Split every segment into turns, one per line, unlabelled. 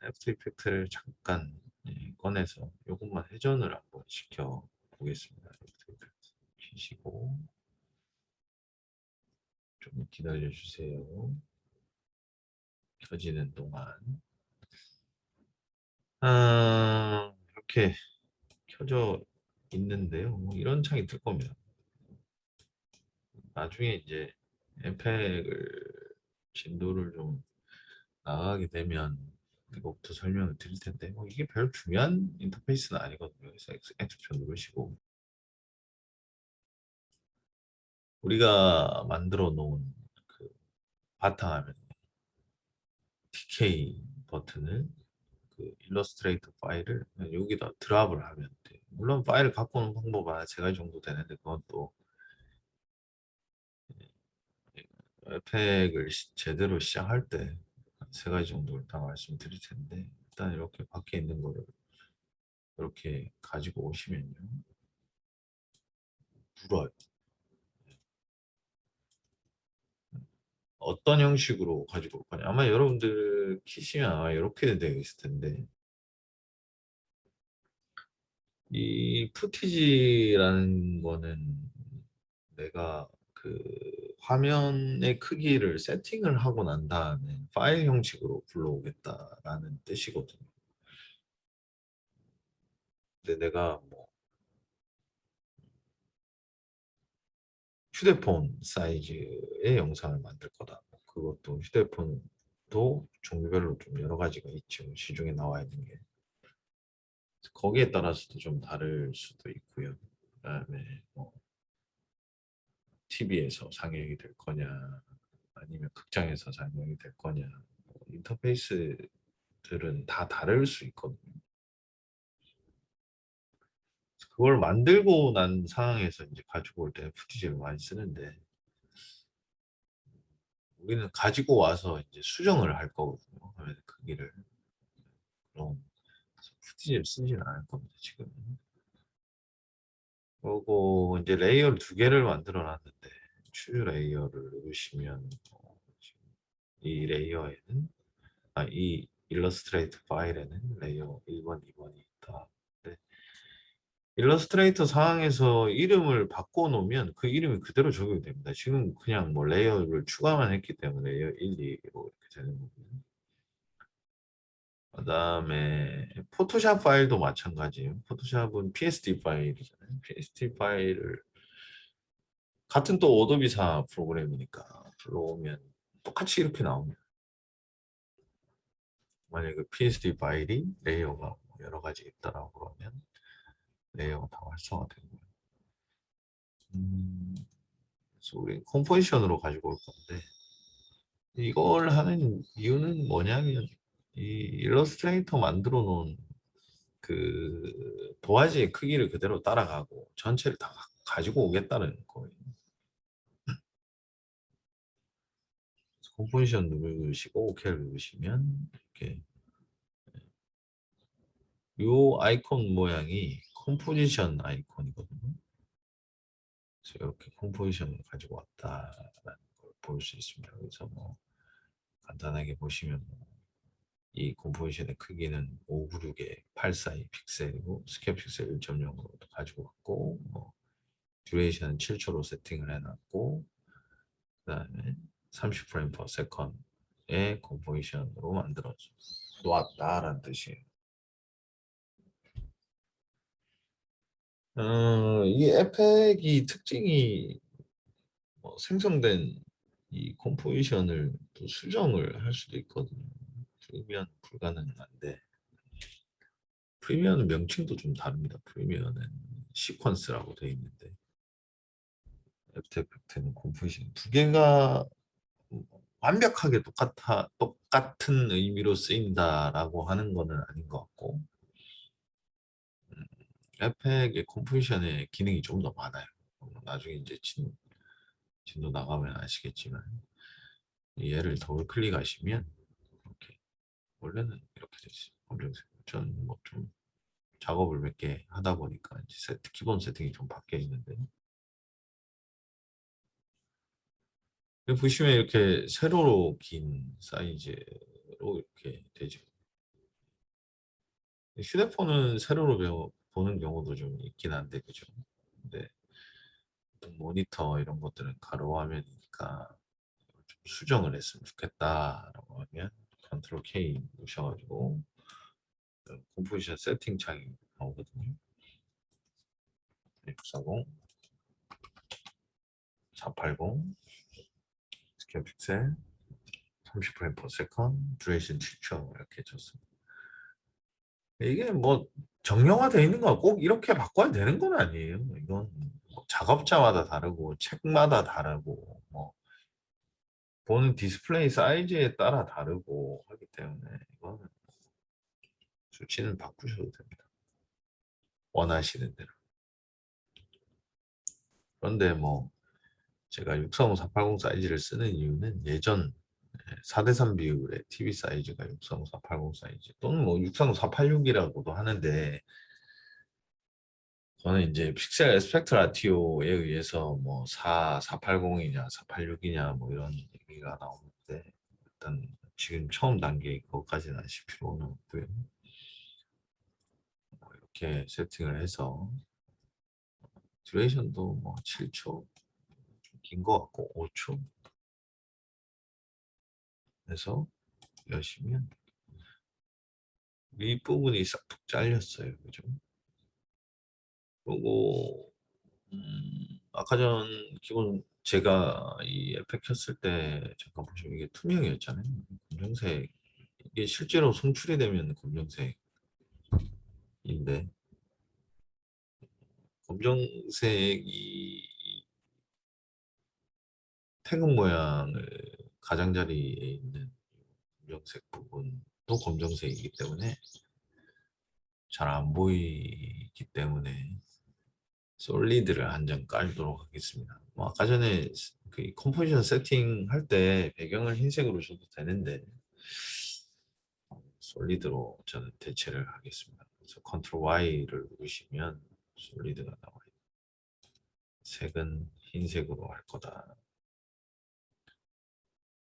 애프터 이펙트를 잠깐 꺼내서 이것만 회전을 한번 시켜 보겠습니다. 애프터 이펙트 키시고 좀 기다려 주세요. 켜지는 동안 이렇게 켜져 있는데요. 뭐 이런 창이 뜰 겁니다. 나중에 이제 엠팩을 진도를 좀 나가게 되면 이거부터 설명을 드릴 텐데 뭐 이게 별 중요한 인터페이스는 아니거든요. 그래서 X표 누르시고 우리가 만들어 놓은 그 바탕화면 DK 버튼을 그 일러스트레이터 파일을 여기다 드랍을 하면 돼요. 물론 파일을 갖고 오는 방법은 한 세 가지 정도 되는데 그건 또 에펙을 제대로 시작할 때 세 가지 정도를 다 말씀드릴 텐데 일단 이렇게 밖에 있는 거를 이렇게 가지고 오시면요. 불어요. 어떤 형식으로 가지고 올 거냐. 아마 여러분들 키시면 아마 이렇게 되어 있을 텐데 이 푸티지라는 거는 내가 그 화면의 크기를 세팅을 하고 난 다음에 파일 형식으로 불러오겠다라는 뜻이거든요. 근데 내가 뭐 휴대폰 사이즈의 영상을 만들 거다. 그것도 휴대폰도 종류별로 좀 여러 가지가 있죠. 시중에 나와 있는 게. 거기에 따라서도 좀 다를 수도 있고요. 그다음에 뭐 TV에서 상영이 될 거냐, 아니면 극장에서 상영이 될 거냐, 뭐 인터페이스들은 다 다를 수 있거든요. 그걸 만들고 난 상황에서 이제 가지고 올 때 FTG를 많이 쓰는데 우리는 가지고 와서 이제 수정을 할 거거든요. 화면 크기를. 그럼 FTG를 쓰지는 않을 겁니다, 지금. 그리고 이제 레이어를 두 개를 만들어 놨는데 추 레이어를 누르시면 이 레이어에는 이 일러스트레이터 파일에는 레이어 1번, 2번이 있다. 네. 일러스트레이터 상황에서 이름을 바꿔 놓으면 그 이름이 그대로 적용이 됩니다. 지금 그냥 뭐 레이어를 추가만 했기 때문에 레이어 1, 2로 이렇게 되는 거고요. 그다음에 포토샵 파일도 마찬가지예요. 포토샵은 PSD 파일이잖아요. PSD 파일을 같은 또 오도비사 프로그램이니까 들어오면 똑같이 이렇게 나옵니다. 만약에 그 PSD 파일이 레이어가 뭐 여러 가지 있다라고 그러면 레이어가 다 활성화되는 거예요. 그래서 우리 컴포지션으로 가지고 올 건데 이걸 하는 이유는 뭐냐면 이 일러스트레이터 만들어 놓은 그 도화지의 크기를 그대로 따라가고 전체를 다 가지고 오겠다는 거예요. 컴포지션 누르시고 OK를 누르시면 이렇게 요 아이콘 모양이 컴포지션 아이콘이거든요. 그래서 이렇게 컴포지션을 가지고 왔다라는 걸 볼 수 있습니다. 그래서 뭐 간단하게 보시면 이 컴포지션의 크기는 596에 842 픽셀이고 스케일 픽셀 1.0으로 가지고 왔고 뭐 듀레이션은 7초로 세팅을 해놨고 그다음에 30프레임 per second의 컴포지션으로 만들어 놓았다라는 뜻이에요. 이 에펙이 특징이 생성된 이 컴포지션을 또 수정을 할 수도 있거든요. 프리미엄 불가능한데 프리미엄은 명칭도 좀 다릅니다. 프리미엄은 시퀀스라고 되어 있는데 애프터 이펙트는 컴포지션 두 개가 완벽하게 똑같은 의미로 쓰인다라고 하는 거는 아닌 것 같고 에펙의 컴포지션의 기능이 좀 더 많아요. 나중에 이제 진도 나가면 아시겠지만 얘를 더블 클릭하시면 이렇게 원래는 이렇게 돼 있어요. 검정색. 저는 뭐 좀 작업을 몇 개 하다 보니까 이제 기본 세팅이 좀 바뀌어 있는데 여기 보시면 이렇게 세로로 긴 사이즈로 이렇게 되죠. 휴대폰은 세로로 보는 경우도 좀 있긴 한데, 그죠? 근데 모니터 이런 것들은 가로 화면이니까 좀 수정을 했으면 좋겠다라고 하면 컨트롤 K 누르셔가지고 컴포지션 세팅 창이 나오거든요. 640, 480, 스퀘어 픽셀, 30프레임 per second, 듀레이션 7초 이렇게 줬습니다. 이게 뭐 정형화되어 있는 거 꼭 이렇게 바꿔야 되는 건 아니에요. 이건 뭐 작업자마다 다르고 책마다 다르고 뭐 보는 디스플레이 사이즈에 따라 다르고 하기 때문에 이거는 수치는 바꾸셔도 됩니다. 원하시는 대로. 그런데 뭐 제가 635, 480 사이즈를 쓰는 이유는 예전 4대3 비율의 TV 사이즈가 635, 480 사이즈 또는 뭐 635, 486이라고도 하는데 저는 이제 픽셀 에스펙트 라티오에 의해서 뭐 480이냐 486이냐 뭐 이런 얘기가 나오는데 일단 지금 처음 단계 그것까지는 하실 필요는 없고요. 뭐 이렇게 세팅을 해서 듀레이션도 뭐 7초 좀 긴 것 같고 5초 해서 여시면 윗부분이 싹둑 잘렸어요. 그죠? 그리고 아까 전 기본 제가 이 에펙 켰을 때 잠깐 보시면 이게 투명이었잖아요. 검정색 이게 실제로 송출이 되면 검정색인데 검정색이 태극 모양을 가장자리에 있는 검정색 부분도 검정색이기 때문에 잘 안 보이기 때문에 솔리드를 한 장 깔도록 하겠습니다. 뭐 아까 전에 그 컴포지션 세팅 할 때 배경을 흰색으로 줘도 되는데 솔리드로 저는 대체를 하겠습니다. 그래서 컨트롤 Y를 누르시면 솔리드가 나와요. 색은 흰색으로 할 거다.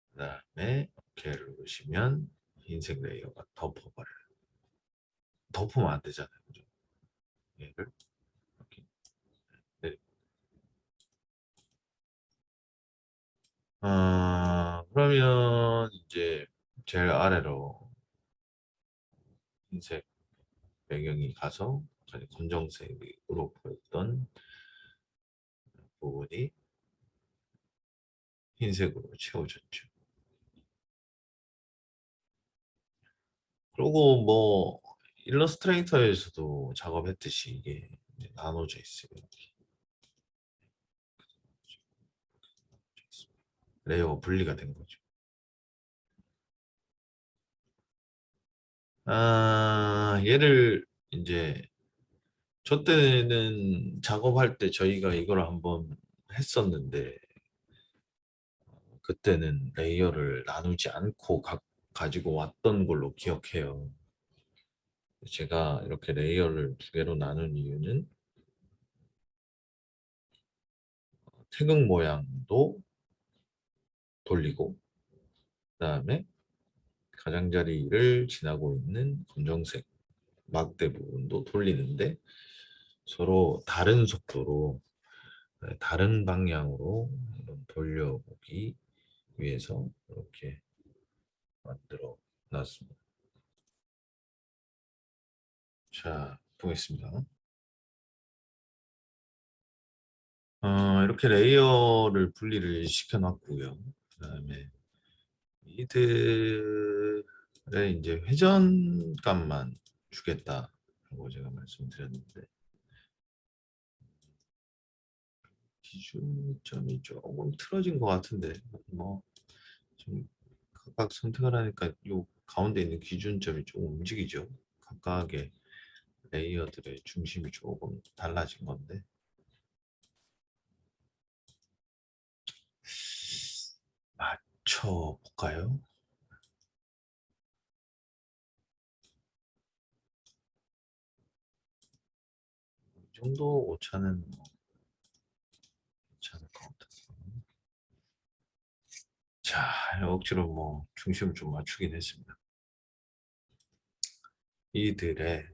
그 다음에 OK를 누르시면 흰색 레이어가 덮어버려요. 덮으면 안 되잖아요. 그죠? 얘를 이렇게 내리. 그러면 이제 제일 아래로 흰색 배경이 가서 검정색으로 보였던 부분이 흰색으로 채워졌죠. 그리고 뭐 일러스트레이터에서도 작업했듯이 이게 나눠져 있어요. 레이어가 분리가 된 거죠. 얘를 이제 저 때는 작업할 때 저희가 이걸 한번 했었는데 그때는 레이어를 나누지 않고 가지고 왔던 걸로 기억해요. 제가 이렇게 레이어를 두 개로 나눈 이유는 태극 모양도 돌리고 그다음에 가장자리를 지나고 있는 검정색 막대 부분도 돌리는데 서로 다른 속도로 다른 방향으로 한번 돌려보기 위해서 이렇게 만들어 놨습니다. 자, 보겠습니다. 이렇게 레이어를 분리를 시켜 놨고요. 그다음에 이들의 이제 회전값만 주겠다라고 제가 말씀드렸는데 기준점이 조금 틀어진 것 같은데 뭐 좀 각각 선택을 하니까 요 가운데 있는 기준점이 조금 움직이죠. 각각의 레이어들의 중심이 조금 달라진 건데 맞춰 볼까요? 이 정도 오차는 뭐 괜찮을 것 같아서 자 억지로 뭐 중심을 좀 맞추긴 했습니다. 이들의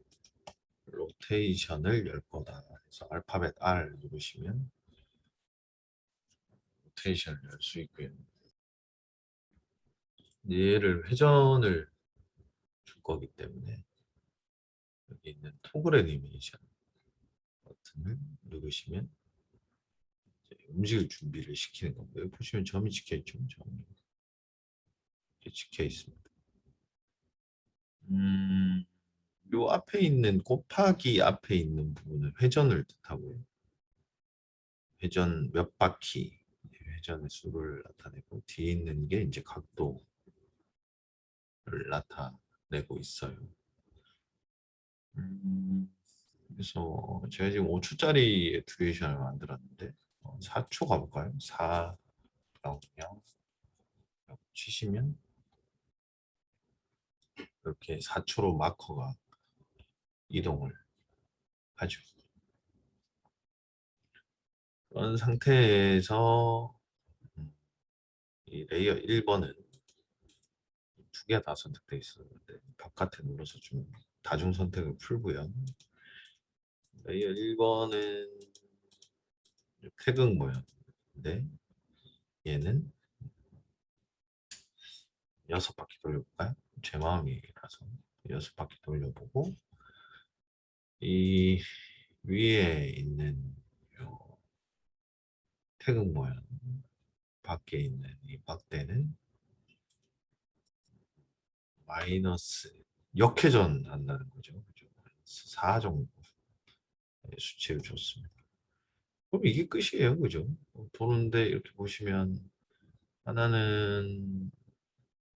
로테이션을 열 거다. 그래서 알파벳 R 누르시면 로테이션을 열 수 있고요. 얘를 회전을 줄 거기 때문에 여기 있는 토글 애니메이션 버튼을 누르시면 이제 움직일 준비를 시키는 겁니다. 여기 보시면 점이 찍혀 있죠. 점이 이렇게 찍혀 있습니다. 요 앞에 있는 곱하기 앞에 있는 부분은 회전을 뜻하고요. 회전 몇 바퀴, 회전의 수를 나타내고 뒤에 있는 게 이제 각도를 나타내고 있어요. 그래서 제가 지금 5초짜리 애트리에이션을 만들었는데 4초 가볼까요? 4, 0, 0 치시면 이렇게 4초로 마커가 이동을 하죠. 그런 상태에서 이 레이어 1번은 두 개가 다 선택되어 있었는데 바깥에 눌러서 좀 다중 선택을 풀고요. 레이어 1번은 태극 모양인데 얘는 6바퀴 돌려볼까요? 제 마음이라서 6바퀴 돌려보고 이 위에 있는 요 태극 모양 밖에 있는 이 박대는 마이너스 역회전 한다는 거죠. 그죠? 4 정도 수치를 줬습니다. 그럼 이게 끝이에요. 그죠? 도는데 이렇게 보시면 하나는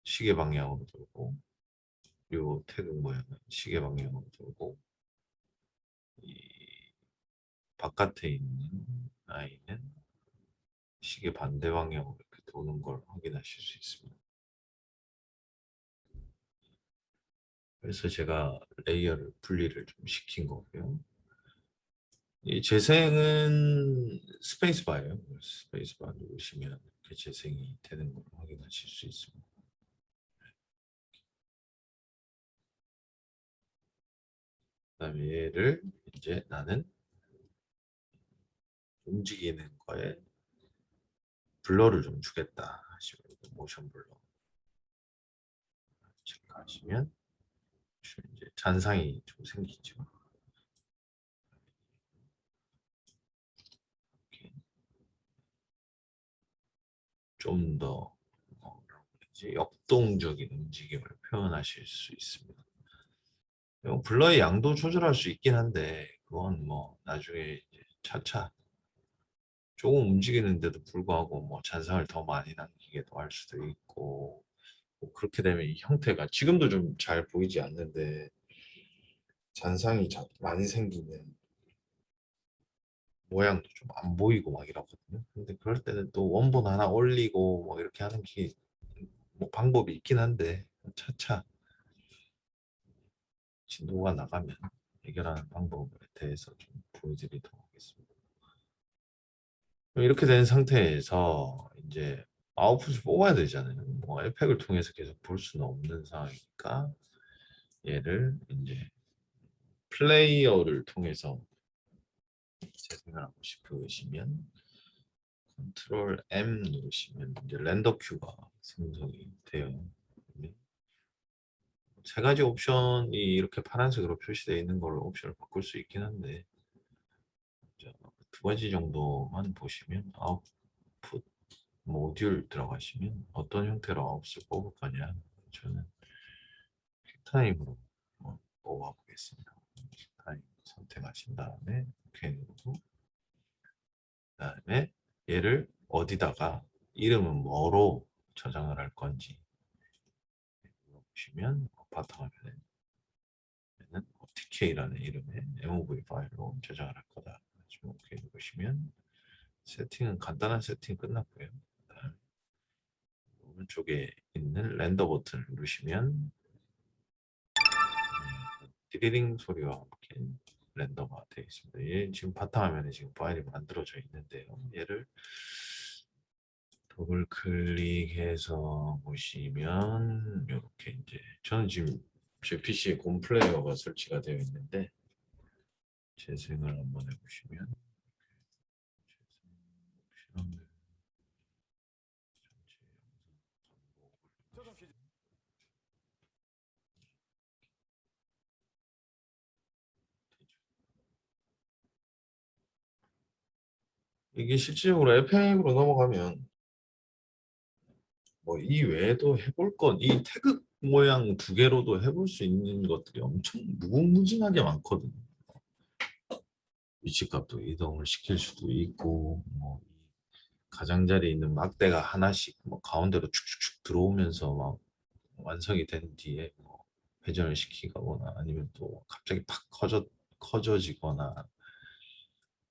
시계 방향으로 돌고 요 태극 모양은 시계 방향으로 돌고 이 바깥에 있는 아이는 시계 반대 방향으로 이렇게 도는 걸 확인하실 수 있습니다. 그래서 제가 레이어를 분리를 좀 시킨 거고요. 이 재생은 스페이스바예요. 스페이스바 누르시면 이렇게 재생이 되는 걸 확인하실 수 있습니다. 그다음에 얘를 이제 나는 움직이는 거에 블러를 좀 주겠다 하시면 모션 블러 체크하시면 이제 잔상이 좀 생기죠. 좀 더 역동적인 움직임을 표현하실 수 있습니다. 블러의 양도 조절할 수 있긴 한데 그건 뭐 나중에 이제 차차 조금 움직이는데도 불구하고 뭐 잔상을 더 많이 남기게도 할 수도 있고 뭐 그렇게 되면 이 형태가 지금도 좀 잘 보이지 않는데 잔상이 많이 생기는 모양도 좀 안 보이고 막 이러거든요. 근데 그럴 때는 또 원본 하나 올리고 뭐 이렇게 하는 게 뭐 방법이 있긴 한데 차차 진도가 나가면 해결하는 방법에 대해서 좀 보여드리도록 하겠습니다. 이렇게 된 상태에서 이제 아웃풋을 뽑아야 되잖아요. 뭐 에펙을 통해서 계속 볼 수는 없는 상황이니까 얘를 이제 플레이어를 통해서 재생을 하고 싶으시면 컨트롤 M 누르시면 이제 렌더 큐가 생성이 돼요. 세 가지 옵션이 이렇게 파란색으로 표시되어 있는 걸로 옵션을 바꿀 수 있긴 한데 두 가지 정도만 보시면 아웃풋 모듈 들어가시면 어떤 형태로 아웃풋을 뽑을 거냐 저는 퀵타임으로 뽑아 보겠습니다. 퀵타임 선택하신 다음에 오케이 누르고 그다음에 얘를 어디다가 이름은 뭐로 저장을 할 건지 보시면 바탕화면에 TK라는 이름의 MOV 파일로 저장을 할 거다. 지금 오케이 누르시면 세팅은 간단한 세팅 끝났고요. 오른쪽에 있는 렌더 버튼을 누르시면 디리링 소리와 함께 렌더가 되어 있습니다. 얘 지금 바탕화면에 지금 파일이 만들어져 있는데요. 얘를 더블 클릭해서 보시면 이렇게 이제 저는 지금 제 PC에 곰플레이어가 설치가 되어 있는데 재생을 한번 해보시면 재생 옵션을 전체 영상 반복을 이게 실질적으로 FA으로 넘어가면 뭐 이 외에도 해볼 건 이 태극 모양 두 개로도 해볼 수 있는 것들이 엄청 무궁무진하게 많거든요. 위치값도 이동을 시킬 수도 있고 뭐 가장자리에 있는 막대가 하나씩 뭐 가운데로 축축축 들어오면서 막 완성이 된 뒤에 뭐 회전을 시키거나 아니면 또 갑자기 팍 커져지거나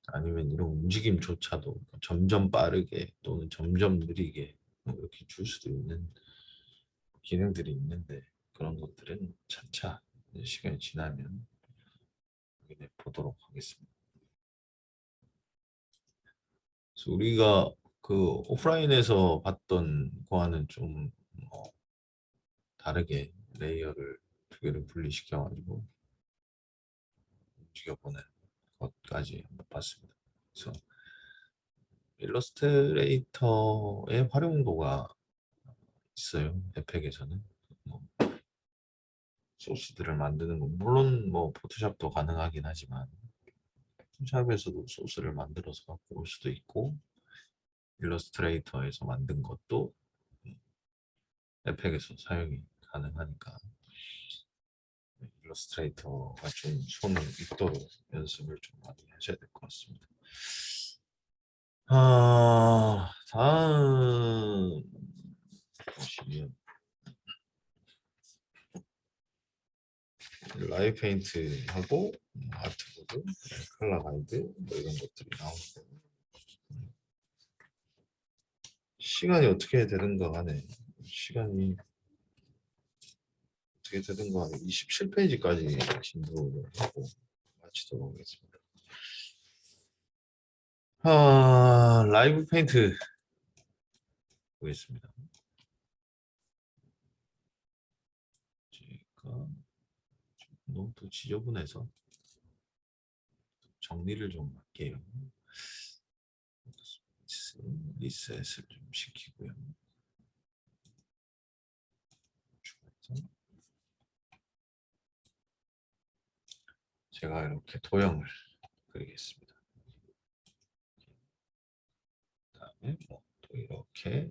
아니면 이런 움직임조차도 점점 빠르게 또는 점점 느리게 뭐 이렇게 줄 수도 있는 기능들이 있는데 그런 것들은 차차 시간이 지나면 확인해 보도록 하겠습니다. 그래서 우리가 그 오프라인에서 봤던 거와는 좀 다르게 레이어를 두 개를 분리시켜 가지고 움직여보는 것까지 한번 봤습니다. 그래서 일러스트레이터의 활용도가 있어요. 에펙에서는 뭐 소스들을 만드는 거 물론 뭐 포토샵도 가능하긴 하지만 포토샵에서도 소스를 만들어서 갖고 올 수도 있고 일러스트레이터에서 만든 것도 에펙에서 사용이 가능하니까 일러스트레이터가 좀 손을 익도록 연습을 좀 많이 하셔야 될 것 같습니다. 다음 보시면 라이브 페인트하고 아트보드, 컬러 가이드 뭐 이런 것들이 나오는데 시간이 어떻게 되는가 간에 시간이 어떻게 되는가 간에 27페이지까지 진도를 하고 마치도록 하겠습니다. 라이브 페인트 보겠습니다. 제가 너무 또 지저분해서 정리를 좀 할게요. 리셋을 좀 시키고요. 제가 이렇게 도형을 그리겠습니다. 그다음에 또 이렇게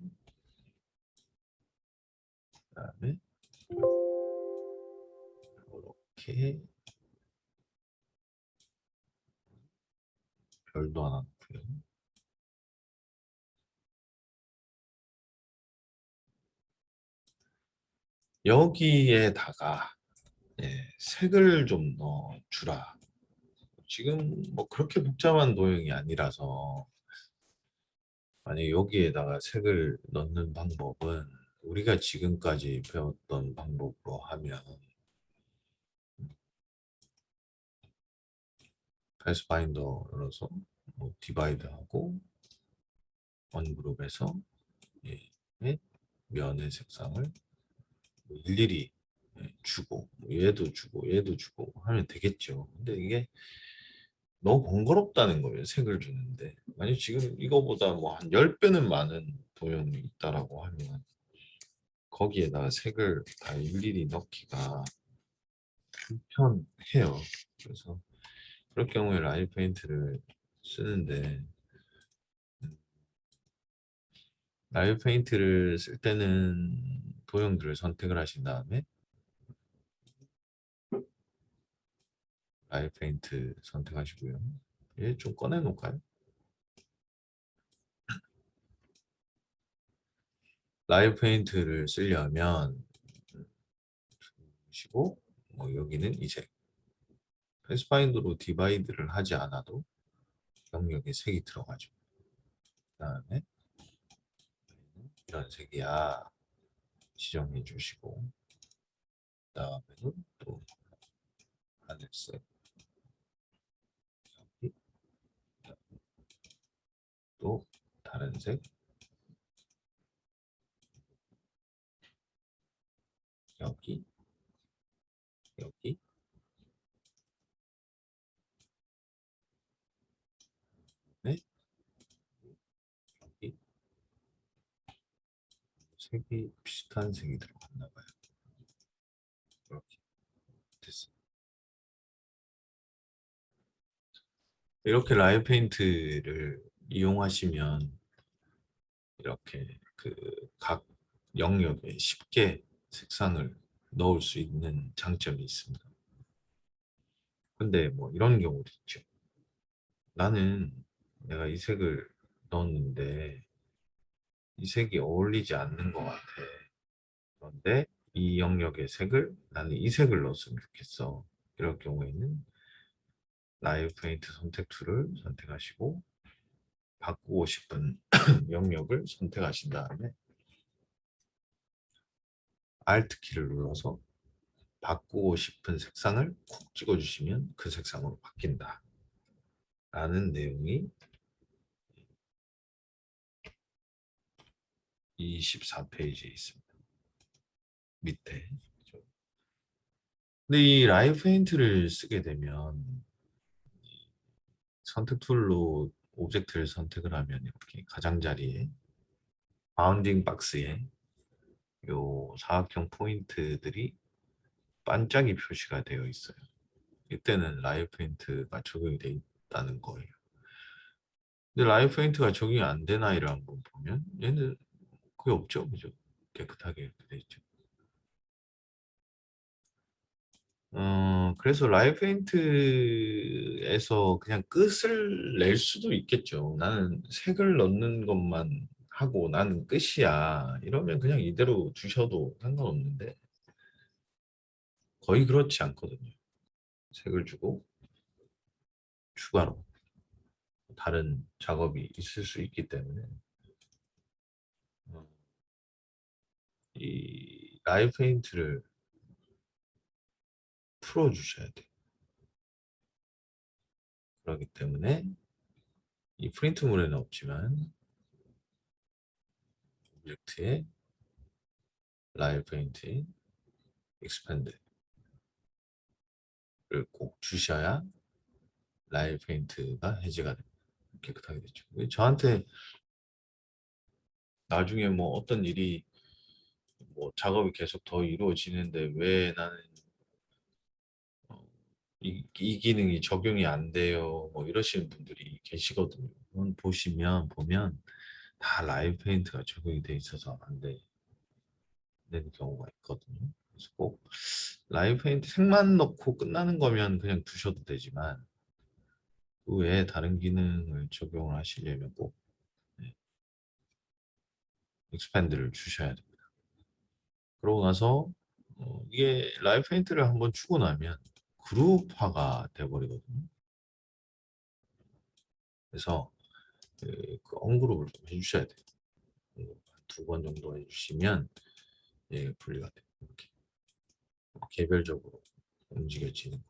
그다음에 이렇게 별도 하나 넣고요. 여기에다가 색을 좀 넣어주라. 지금 뭐 그렇게 복잡한 도형이 아니라서 만약 여기에다가 색을 넣는 방법은 우리가 지금까지 배웠던 방법으로 하면 패스파인더 열어서 뭐 디바이드하고 원그룹에서 면의 색상을 일일이 주고 얘도 주고 얘도 주고 하면 되겠죠. 근데 이게 너무 번거롭다는 거예요. 색을 주는데. 만약 지금 이거보다 뭐 한 10배는 많은 도형이 있다라고 하면 거기에다가 색을 다 일일이 넣기가 불편해요. 그래서 그럴 경우에 라이브 페인트를 쓰는데 라이브 페인트를 쓸 때는 도형들을 선택을 하신 다음에 라이브 페인트 선택하시고요. 얘 좀 꺼내 놓을까요? 라이브 페인트를 쓰려면 보시고 여기는 이제 패스파인더로 디바이드를 하지 않아도 영역에 색이 들어가죠. 그다음에 이런 색이야 지정해 주시고 그다음에는 또 하늘색 여기 또 다른 색 여기 여기 색이 비슷한 색이 들어갔나 봐요. 이렇게 됐어. 이렇게 라이브 페인트를 이용하시면 이렇게 그 각 영역에 쉽게 색상을 넣을 수 있는 장점이 있습니다. 근데 뭐 이런 경우도 있죠. 나는 내가 이 색을 넣었는데 이 색이 어울리지 않는 것 같아. 그런데 이 영역의 색을 나는 이 색을 넣었으면 좋겠어. 이럴 경우에는 라이브 페인트 선택 툴을 선택하시고 바꾸고 싶은 영역을 선택하신 다음에 Alt 키를 눌러서 바꾸고 싶은 색상을 콕 찍어주시면 그 색상으로 바뀐다. 라는 내용이 24페이지에 있습니다. 밑에. 근데 이 라이브 페인트를 쓰게 되면 선택 툴로 오브젝트를 선택을 하면 이렇게 가장자리에 바운딩 박스에 요 사각형 포인트들이 반짝이 표시가 되어 있어요. 이때는 라이브 페인트가 적용이 되어 있다는 거예요. 근데 라이브 페인트가 적용이 안 된 아이를 한번 보면 얘는 그게 없죠, 그죠? 깨끗하게 이렇게 돼 있죠. 그래서 라이브 페인트에서 그냥 끝을 낼 수도 있겠죠. 나는 색을 넣는 것만 하고 나는 끝이야. 이러면 그냥 이대로 두셔도 상관없는데 거의 그렇지 않거든요. 색을 주고 추가로 다른 작업이 있을 수 있기 때문에 어, 이 라이브 페인트를 풀어 주셔야 돼요. 그렇기 때문에 이 프린트물에는 없지만 오브젝트에 라이브 페인트 익스팬드를 꼭 주셔야 라이브 페인트가 해제가 됩니다. 깨끗하게 됐죠. 저한테 나중에 뭐 어떤 일이 뭐 작업이 계속 더 이루어지는데 왜 나는 어, 이 기능이 적용이 안 돼요. 뭐 이러시는 분들이 계시거든요. 그건 보면 다 라이브 페인트가 적용이 돼 있어서 안 되는 경우가 있거든요. 그래서 꼭 라이브 페인트 색만 넣고 끝나는 거면 그냥 두셔도 되지만 그 외에 다른 기능을 적용을 하시려면 꼭 익스팬드를 주셔야 됩니다. 그러고 나서 이게 라이브 페인트를 한번 주고 나면 그룹화가 돼버리거든요. 그래서 그 언그룹을 좀 해주셔야 돼요. 2번 정도 해주시면 분리가 돼요. 이렇게 개별적으로 움직여지는